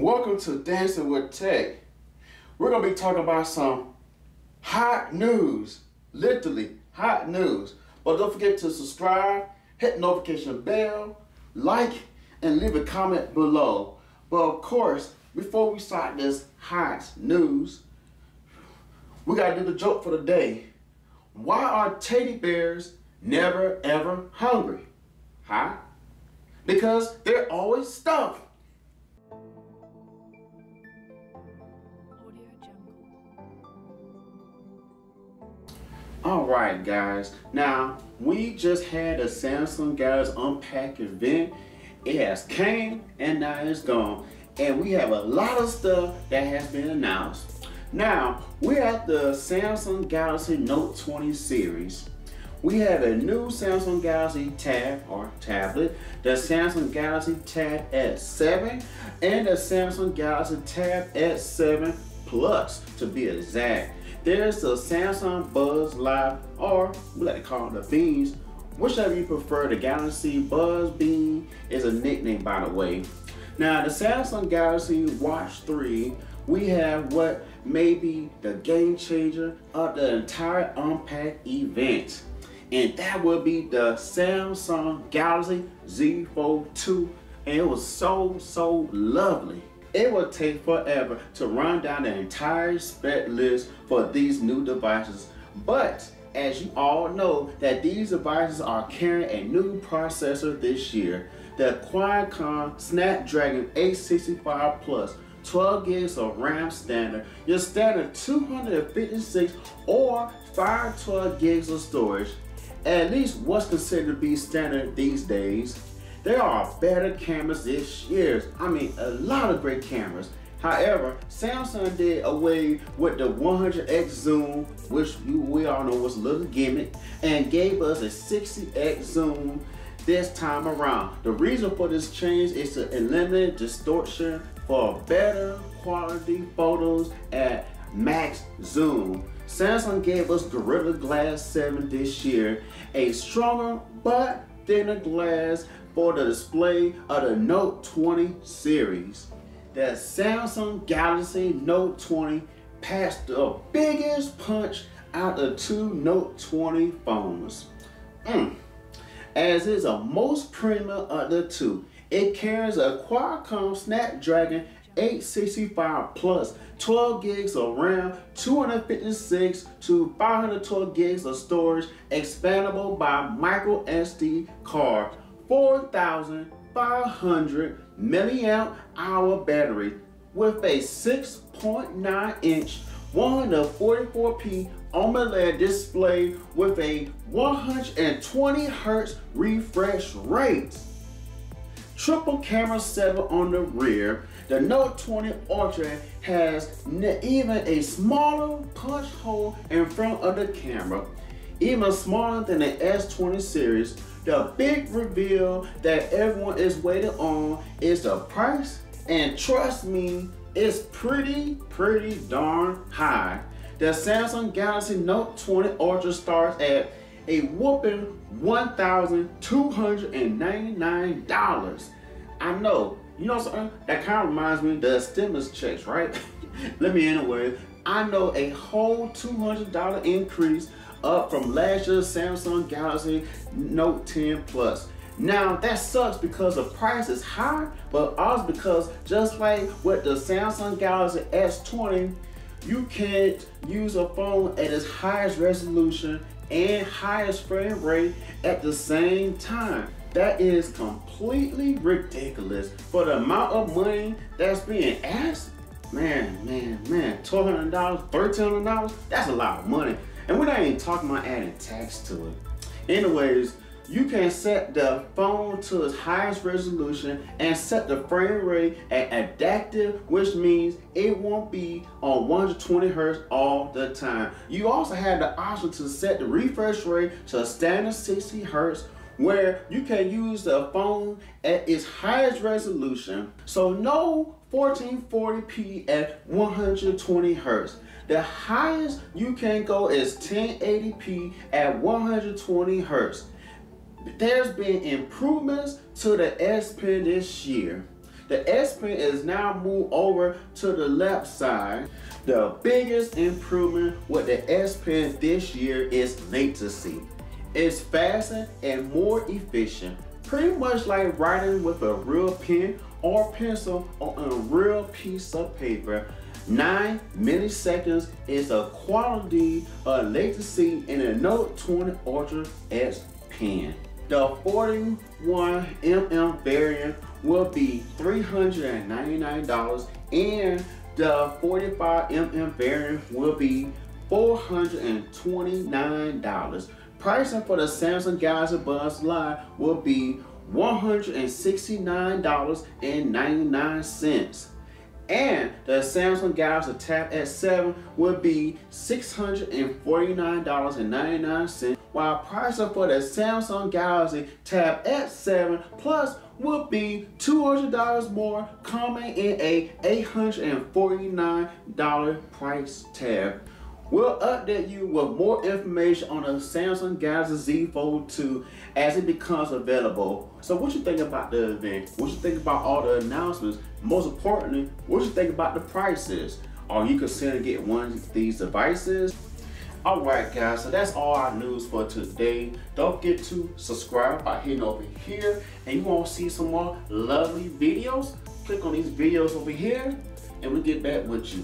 Welcome to Dancing with Tech. We're going to be talking about some hot news, literally hot news. But don't forget to subscribe, hit the notification bell, like, and leave a comment below. But of course, before we start this hot news, we got to do the joke for the day. Why are teddy bears never ever hungry? Huh? Because they're always stuffed. Alright guys, now we just had a Samsung Galaxy Unpacked event. It has came and now it's gone. And we have a lot of stuff that has been announced. Now, we're at the Samsung Galaxy Note 20 series. We have a new Samsung Galaxy Tab or tablet, the Samsung Galaxy Tab S7, and the Samsung Galaxy Tab S7 Plus to be exact. There's the Samsung Buzz Live, or we like to call it the Beans, whichever you prefer. The Galaxy Buzz Bean is a nickname, by the way. Now, the Samsung Galaxy Watch 3, we have what may be the game changer of the entire Unpacked event. And that will be the Samsung Galaxy Z Fold 2. And it was so lovely. It will take forever to run down the entire spec list for these new devices. But as you all know, that these devices are carrying a new processor this year. The Qualcomm Snapdragon 865 Plus, 12 gigs of RAM standard, your standard 256 or 512 gigs of storage. At least what's considered to be standard these days. There are better cameras this year. I mean, a lot of great cameras. However, Samsung did away with the 100x zoom, which we all know was a little gimmick, and gave us a 60x zoom this time around. The reason for this change is to eliminate distortion for better quality photos at max zoom. Samsung gave us Gorilla Glass 7 this year, a stronger but thinner glass for the display of the Note 20 series. The Samsung Galaxy Note 20 passed the biggest punch out of two Note 20 phones. As is a most premium of the two. It carries a Qualcomm Snapdragon 865 Plus, 12 gigs of RAM, 256 to 512 gigs of storage, expandable by micro SD card, 4,500 milliamp hour battery with a 6.9 inch 144p AMOLED display with a 120 Hz refresh rate. Triple camera setup on the rear. The Note 20 Ultra has even a smaller punch hole in front of the camera, even smaller than the S20 series. The big reveal that everyone is waiting on is the price, and trust me, it's pretty darn high. The Samsung Galaxy Note 20 Ultra starts at a whooping $1,299. I know, you know something? That kind of reminds me of the stimulus checks, right? Let me anyway. I know a whole $200 increase up from last year's Samsung Galaxy Note 10 Plus. Now that sucks because the price is high, but also because just like with the Samsung Galaxy S20, you can't use a phone at its highest resolution and highest frame rate at the same time. That is completely ridiculous for the amount of money that's being asked. Man, $1,200, $1,300, that's a lot of money. And we're not even talking about adding tax to it. Anyways, you can set the phone to its highest resolution and set the frame rate at adaptive, which means it won't be on 120 Hz all the time. You also have the option to set the refresh rate to a standard 60 Hz, where you can use the phone at its highest resolution. So no 1440p at 120 Hz. The highest you can go is 1080p at 120 Hz. There's been improvements to the S Pen this year. The S Pen is now moved over to the left side. The biggest improvement with the S Pen this year is latency. It's faster and more efficient, pretty much like writing with a real pen or pencil on a real piece of paper. 9 milliseconds is a quality of latency in a Note 20 Ultra S Pen. The 41mm variant will be $399 and the 45mm variant will be $429. Pricing for the Samsung Galaxy Buds Live will be $169.99. And the Samsung Galaxy Tab S7 will be $649.99, while pricing for the Samsung Galaxy Tab S7 Plus will be $200 more, coming in a $849 price tag. We'll update you with more information on the Samsung Galaxy Z Fold 2 as it becomes available. So what you think about the event? What you think about all the announcements? Most importantly, what you think about the prices? Are you considering getting one of these devices? Alright guys, so that's all our news for today. Don't forget to subscribe by hitting over here, and you want to see some more lovely videos? Click on these videos over here and we'll get back with you.